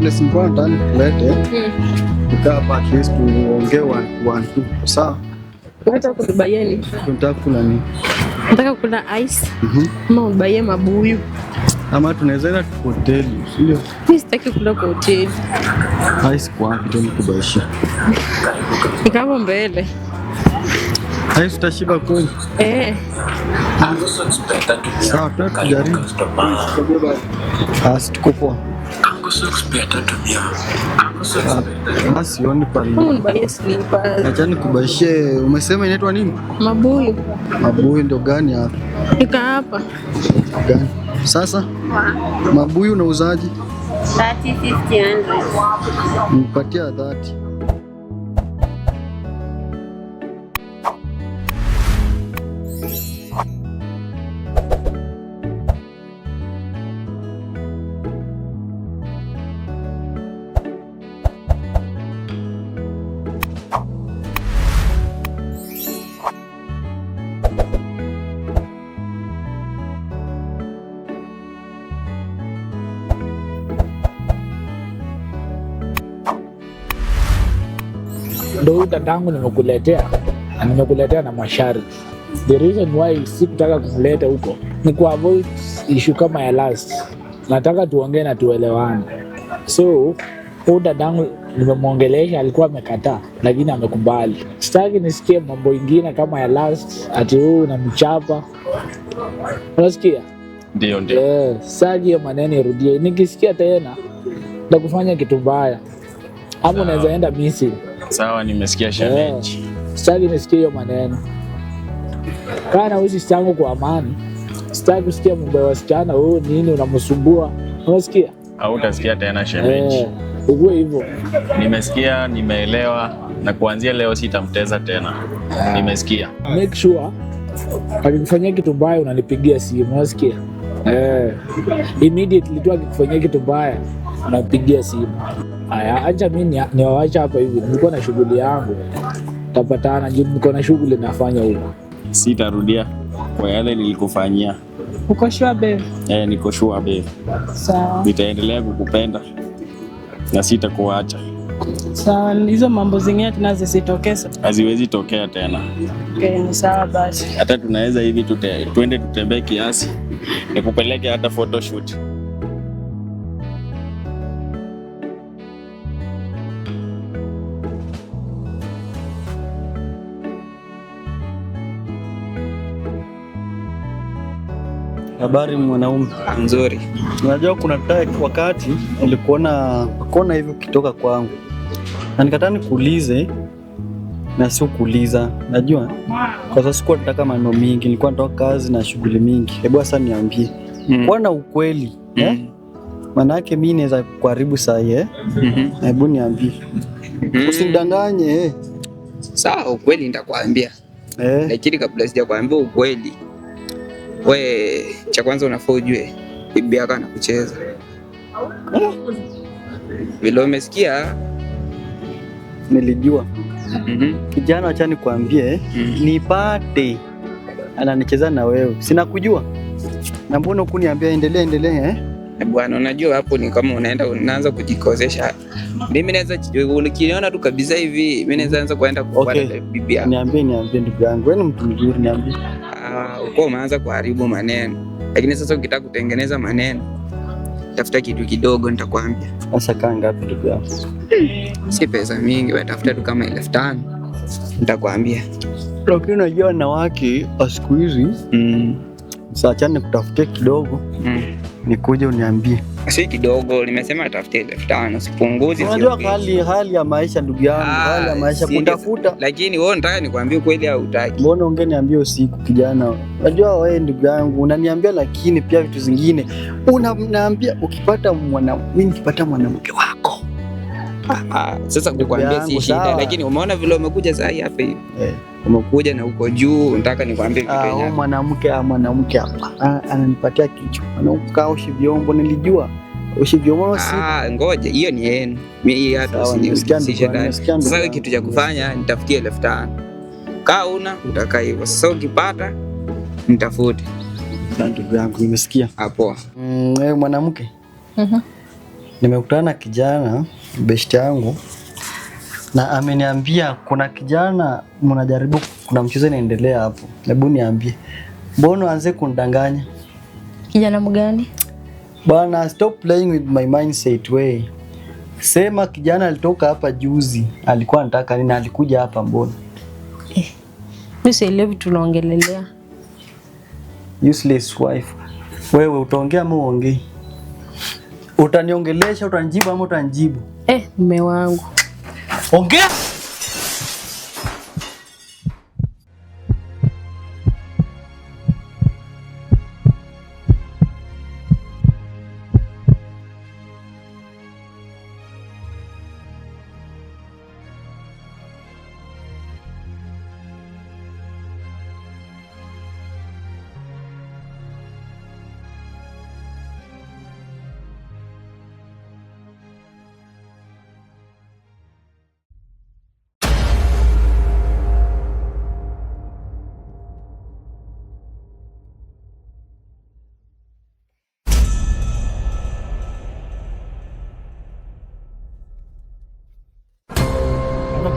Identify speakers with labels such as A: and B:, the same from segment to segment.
A: place important kulete. Tukaa hapa at least tuongee one two. Sawa?
B: Unataka kunibaia nini?
A: Tunataka kula nini?
B: Nataka kula ice. Ama unibaie mabuyu.
A: Ama tunaweza enda hoteli, sio?
B: Mimi sitaki kula kwa hoteli.
A: Ice kwa wapi ndio nikubaishia?
B: Nikabo mbele.
A: Ice utashiba kweli? Sawa, tutajaribu. Tuko poa. Basi oni pale.
B: Unibaie slippers.
A: Acha nikubaishie. Umesema inaitwa nini?
B: Mabuyu.
A: Mabuyu ndo gani hapa?
B: Nika hapa.
A: Gani? Sasa? Mabuyu unauzaje?
B: 30, 50, 100.
A: Nipatia 30.
C: Ndio dadangu nimekuletea na masharti. The reason why sikutaka kumleta huko ni ku avoid issue kama ya last. Nataka tuongee na tuelewane. So huyu dadangu nimemwongelesha, alikuwa amekataa lakini amekubali. Sitaki nisikie mambo ingine kama ya last ati wewe unamchapa. Unasikia?
D: Ndio.
C: Sasa hiyo maneno irudie. Nikisikia tena nitakufanya kitu mbaya. Ama unaweza enda missing.
D: Sawa, nimesikia shemeji.
C: Sitaki nisikie hiyo maneno. Kana usi changu kwa amani. Sitaki kusikia mambo ya wasichana, wewe nini unamsumbua. Unasikia?
D: Hautasikia tena shemeji.
C: Uwe hivyo.
D: Nimesikia, nimeelewa na kuanzia leo sitamteza tena. Nimesikia.
C: Make sure akikufanyia kitu mbaya unanipigia simu. Unasikia? Immediately tu akikufanyia kitu mbaya unapigia simu. Aya, acha mimi niwaacha hapa hivi. Nilikuwa na shughuli yangu. Tapatana, niko na shughuli nafanya huko.
D: Sitarudia kwa yale nilikufanyia.
B: Uko sure babe?
D: Niko sure babe.
B: Sawa.
D: Nitaendelea kukupenda na sitakuacha.
B: Sawa, hizo mambo zingine tunazisitokeza.
D: Haziwezi tokea tena.
B: Okay, ni sawa basi.
D: Hata tunaweza hivi twende tutembee kiasi. Nikupeleke hata photoshoot.
A: Habari mwanaume.
E: Nzuri.
A: Unajua kuna wakati nilikuona hivi ukitoka kwangu. Na nikataa nikuulize na sio kuuliza. Najua kwa sababu sikuwa nataka maneno mingi, nilikuwa natoka kazi na shughuli mingi. Hebu sasa niambie. Kwa na ukweli, maana yake mimi naweza kuharibu saa hii, Hebu niambie. Usidanganye.
E: Sawa, ukweli nitakwambia. Lakini kabla sijakwambia ukweli, we cha kwanza unafaa ujue bibi yako anakucheza. Vile umesikia?
A: Nilijua. Kijana, acha nikwambie, nipate ananicheza na wewe. Sina kujua. Na mbona ukuniambia endelee?
E: Bwana, unajua hapo ni kama unaanza kujikosesha. Mimi naweza ukiniona tu kabisa hivi, mimi naweza anza kwenda kupata bibi yako.
A: Niambie ndugu yangu, wewe ni mtu mzuri, niambie.
E: Uko umeanza kuharibu maneno. Lakini sasa ukitaka kutengeneza maneno, tafuta kitu kidogo nitakwambia.
A: Sasa kaa ngapi ndugu yangu?
E: Si pesa mingi, wewe tafuta tu kama 1500 nitakwambia.
A: Lakini unajua wanawake siku hizi sasa acha nikutafutie kidogo. Nikuje uniambie.
E: Si kidogo, nimesema tafutie 1500, sipunguzi.
A: Unajua hali ya maisha ndugu yangu, hali ya maisha kutafuta.
E: Lakini wewe unataka nikwambie kweli au hutaki?
A: Mbona ungeniambia usiku kijana? Unajua wewe ndugu yangu unaniambia, lakini pia vitu zingine unaniambia ukipata mwanamke wako.
E: Sasa kukwambia si shida, lakini umeona vile umekuja sasa hapa hivi. Umekuja na uko juu, unataka nikwambie kitu gani?
A: Mwanamke hapa ananipatia kichwa. Anakaa ushi vyombo, nilijua ushi vyombo.
E: Ngoja, hiyo ni yenu. Mimi hata usijisikia. Sasa kitu cha kufanya nitafutie 1500. Kaa una utakaa hivyo. Sasa ukipata nitafute.
A: Ndugu yangu nimesikia.
E: Hapo.
A: Wewe mwanamke. nimekutana na kijana best yangu na ameniambia kuna kijana mnajaribu, kuna mchezo inaendelea hapo. Hebu niambie, mbona anze kundanganya?
B: Kijana mgani? Bwana,
A: stop playing with my mindset way. Sema kijana alitoka hapa juzi, alikuwa anataka nini, alikuja hapa mbona?
B: Mimi sielewi tunaongelelea.
A: Useless wife. Wewe utaongea ama uongee? Utaniongelesha, utanijibu ama utanijibu?
B: Mume wangu.
A: Ongea.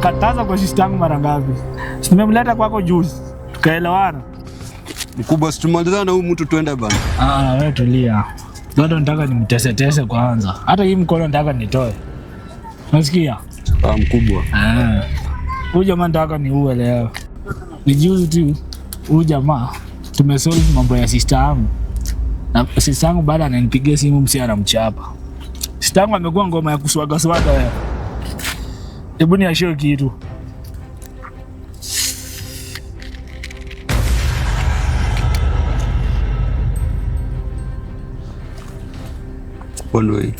C: Kataza kwa sister yangu mara ngapi? Nimemleta kwako juzi. Tukaelewana.
F: Mkubwa, situmalizana na huyu mtu tuende bana.
C: Wewe tulia. Ndio nataka nimtese kwanza. Hata hii mkono nataka nitoe. Unasikia?
F: Mkubwa.
C: Huyu jamaa nataka niue leo. Ni juzi tu huyu jamaa tumesolve mambo ya sister yangu. Na sister yangu baada ananipigia simu msia anamchapa. Sister yangu amekuwa ngoma ya kuswaga wewe. Hebu niashie kitu.
F: One way.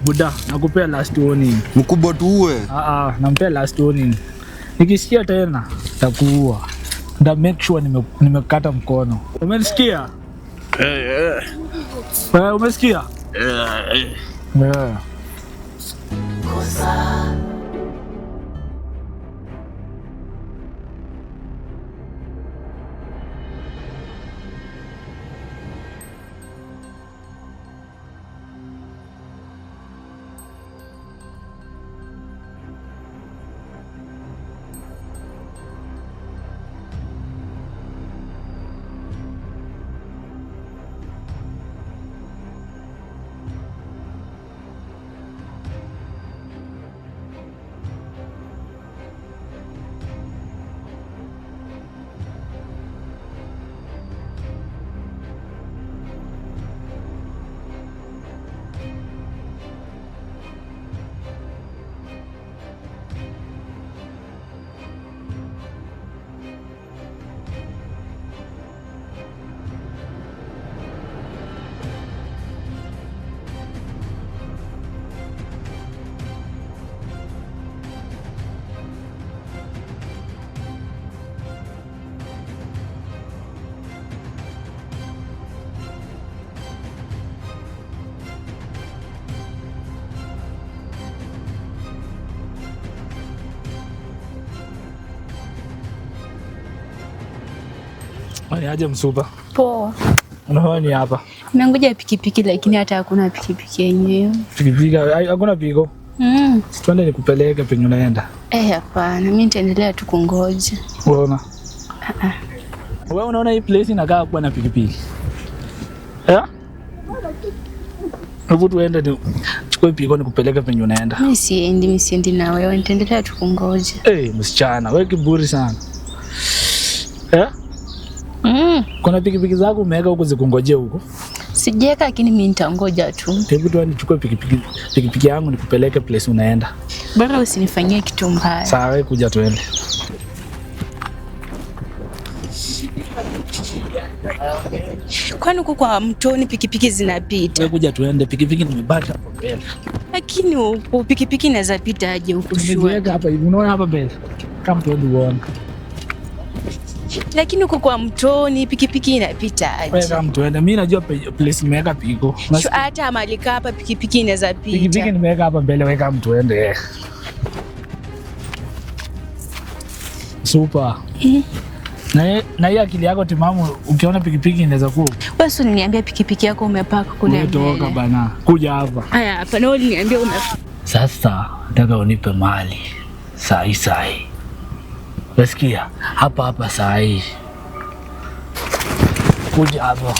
C: Buda, nakupea last warning.
F: Mkubwa tuue.
C: Nampea last warning. Nikisikia tena takuua. Nda make sure nimekata mkono. Umesikia? Umesikia? Aje msupa.
B: Poa.
C: Unaona ni hapa.
B: Nangoja pikipiki lakini hata hakuna pikipiki yenyewe.
C: Pikipiki hakuna pigo. Twende nikupeleke penye unaenda.
B: Hapana, mimi nitaendelea tu kungoja.
C: Unaona? Wewe unaona hii place inakaa kuwa na pikipiki? Hebu tuende chukue pigo nikupeleke penye unaenda.
B: Mimi siendi na wewe, nitaendelea tu kungoja.
C: Msichana, wewe kiburi sana. Kuna pikipiki zako umeweka huko zikungojea huko?
B: Sijeka lakini mimi nitangoja tu.
C: Hebu tu nichukue pikipiki yangu nikupeleke place unaenda.
B: Bora usinifanyie kitu mbaya.
C: Sawa, kuja tuende.
G: Kwani uko kwa mtoni pikipiki zinapita?
C: Wewe kuja tuende, pikipiki nimebaki hapo mbele.
G: Lakini uko pikipiki inaweza pita aje huko shule?
C: Nimeweka hapa hivi, unaona hapa mbele. Kama tuende uone.
G: Lakini uko kwa mtoni pikipiki inapita aje?
C: Wewe kama tuende, mimi najua place nimeweka piko.
G: Hata malika hapa pikipiki inaweza pita.
C: Pikipiki nimeweka hapa mbele, wewe kama tuende. Super. Na hii akili yako timamu, ukiona pikipiki inaweza kuwa.
G: Wewe si uliniambia pikipiki yako umepaka kule mbele.
C: Umetoka bana. Kuja hapa.
G: Haya, hapa na uliniambia
C: Sasa nataka unipe mali. Saa hii. Unasikia? Hapa saa hii. Kuja hapa.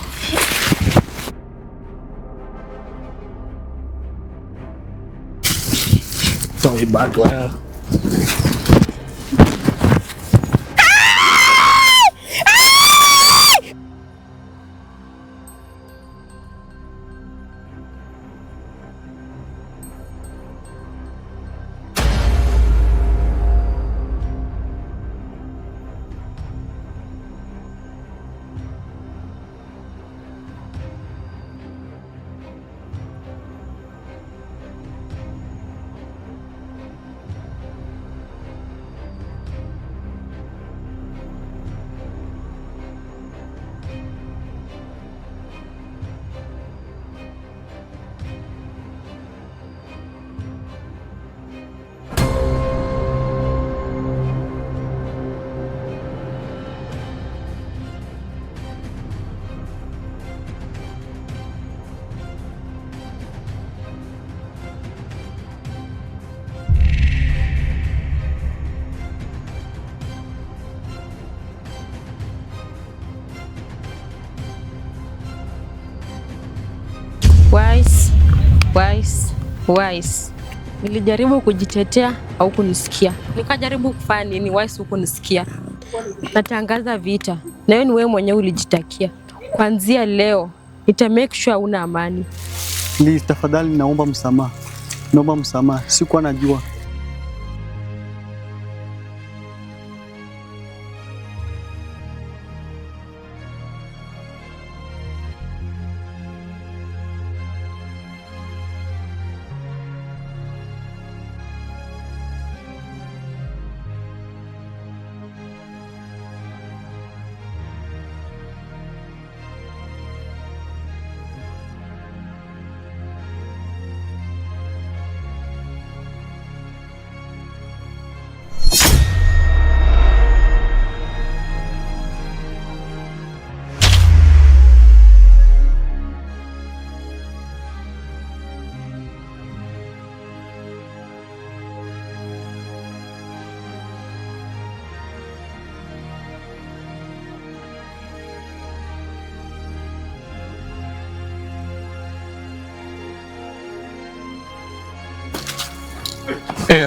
C: Sorry bad wewe.
B: Wise. Nilijaribu kujitetea au kunisikia. Nikajaribu kufanya nini? Wise huko nisikia. Natangaza vita. Na wewe ni wewe mwenyewe ulijitakia. Kuanzia leo nita make sure una amani.
A: Please tafadhali naomba msamaha. Naomba msamaha. Sikuwa najua.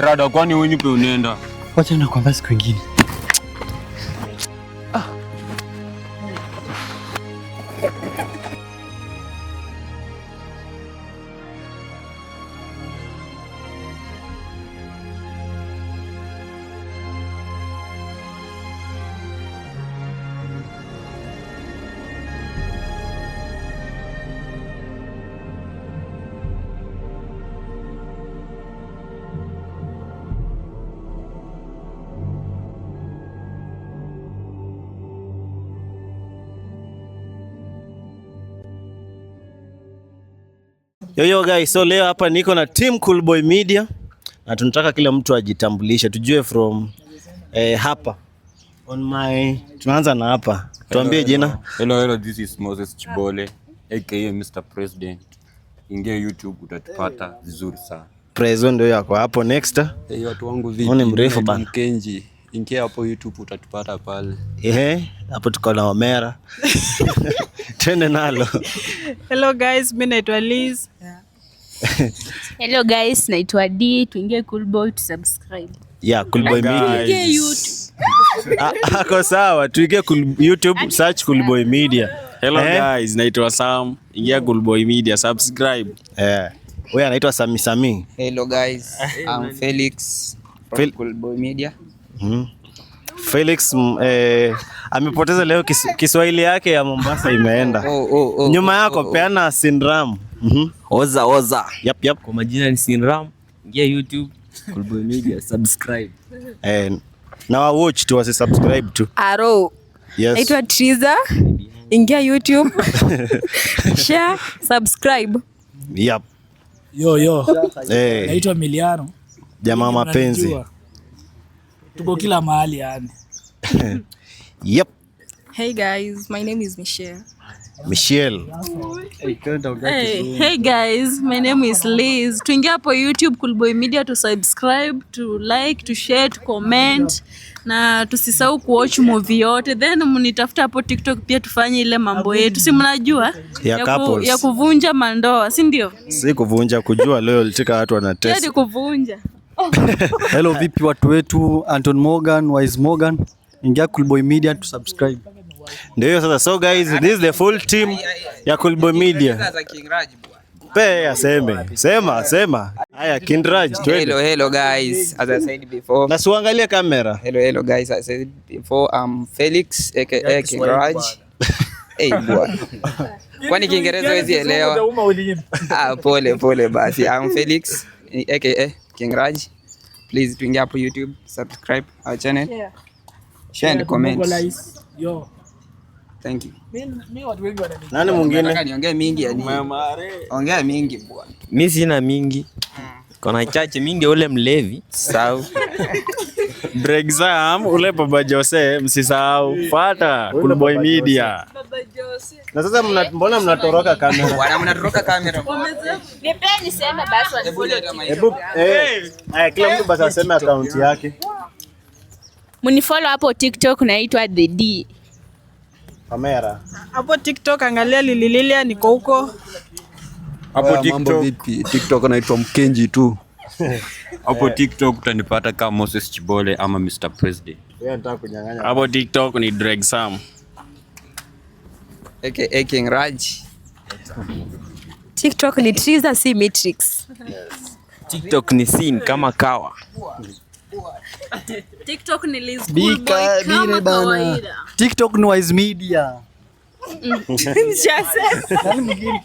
F: Rada, kwani wewe nipe unaenda?
A: Wacha nakwambia siku nyingine.
H: Yo guys, so leo hapa niko na Team Coolboy Media na tunataka kila mtu ajitambulishe, tujue from hapa on my, tunaanza na hapa. Tuambie jina.
F: Hello, this is Moses Chibole aka Mr. President. Ingia YouTube utatupata vizuri sana.
H: President ndio yako hapo. Next.
F: Watu wangu vipi?
H: Ni mrefu bana.
F: Mkenji. Ingia hapo YouTube utatupata pale.
H: Hapo tuko na Omera. Twende nalo.
I: Hello guys, mimi naitwa Liz.
G: Hello guys, naitwa D. Tuingie Coolboy to subscribe.
H: Coolboy Media.
G: Tuingie YouTube.
H: Ako sawa, tuingie YouTube, search Coolboy Media.
D: Hello guys, naitwa Sam. Ingia Coolboy Media, subscribe.
H: Wewe anaitwa Sami.
E: Hello guys, I'm Felix from Coolboy Media.
H: Felix amepoteza leo Kiswahili yake ya Mombasa imeenda. Nyuma yako peana Sinram.
J: Oza.
H: Yep.
J: Kwa majina ni Sinram. Ingia YouTube, Coolboy Media, subscribe.
H: Na wa watch tu wasi subscribe tu.
B: Aro.
H: Yes.
B: Naitwa Triza. Ingia YouTube. Share, subscribe.
H: Yep.
C: Yo. Naitwa Miliano.
H: Jamaa mapenzi.
C: Tuko kila mahali yani.
H: Yep.
K: Hey guys, my name is Michelle.
I: Hey guys, my name is Liz. Tuingia hapo YouTube Coolboy Media, to subscribe, to like, to share, to comment na tusisahau kuwatch movie yote, then mnitafuta hapo TikTok pia tufanye ile mambo yetu, si mnajua ya kuvunja mandoa, si ndio?
H: Si kuvunja, kujua loyalty kwa watu wanatesa.
I: Hadi kuvunja.
A: Hello, vipi watu wetu, Anton Morgan, Wise Morgan. Ingia Coolboy Media to subscribe.
H: Ndio sasa. So guys, this is the full team ya Coolboy Media. Pe sema. Haya King Raj,
E: hello guys, as I said before.
H: Na suangalia kamera.
E: Hello guys, as I said before, I'm Felix aka King Raj. Bwana. Kwani Kiingereza huwezi elewa? Pole basi. I'm Felix aka King Raj. Please tuingia hapo YouTube, subscribe our channel. Share and comment.
C: Yo.
E: Thank you.
C: Mimi watu wengi wananiambia.
H: Nani mwingine?
E: Nataka niongee mingi yani. Ongea mingi bwana.
J: Mimi sina mingi. Kuna chache mingi ule mlevi. Sawa.
H: Brexam ule Baba Jose, msisahau. Fuata Coolboy Media.
I: Baba Jose.
H: Na sasa mbona mnatoroka kamera?
E: Bwana mnatoroka kamera.
G: Nipeni sema basi
H: Hebu kila mtu basi aseme account yake.
G: Munifollow hapo TikTok, naitwa The D.
H: Kamera.
I: Hapo TikTok angalia Lililia, niko huko.
F: Hapo TikTok vipi? TikTok naitwa Mkenji tu. Hapo TikTok utanipata kama Moses Chibole ama Mr President.
H: Yeye anataka kunyang'anya.
D: Hapo TikTok ni Dregsam
E: aka King Raj.
B: TikTok ni Triza C Matrix.
J: TikTok ni scene kama kawa.
I: TikTok ni Liz Coolboy kama kawaida.
A: TikTok ni Wise Media.
I: Nani mwingine?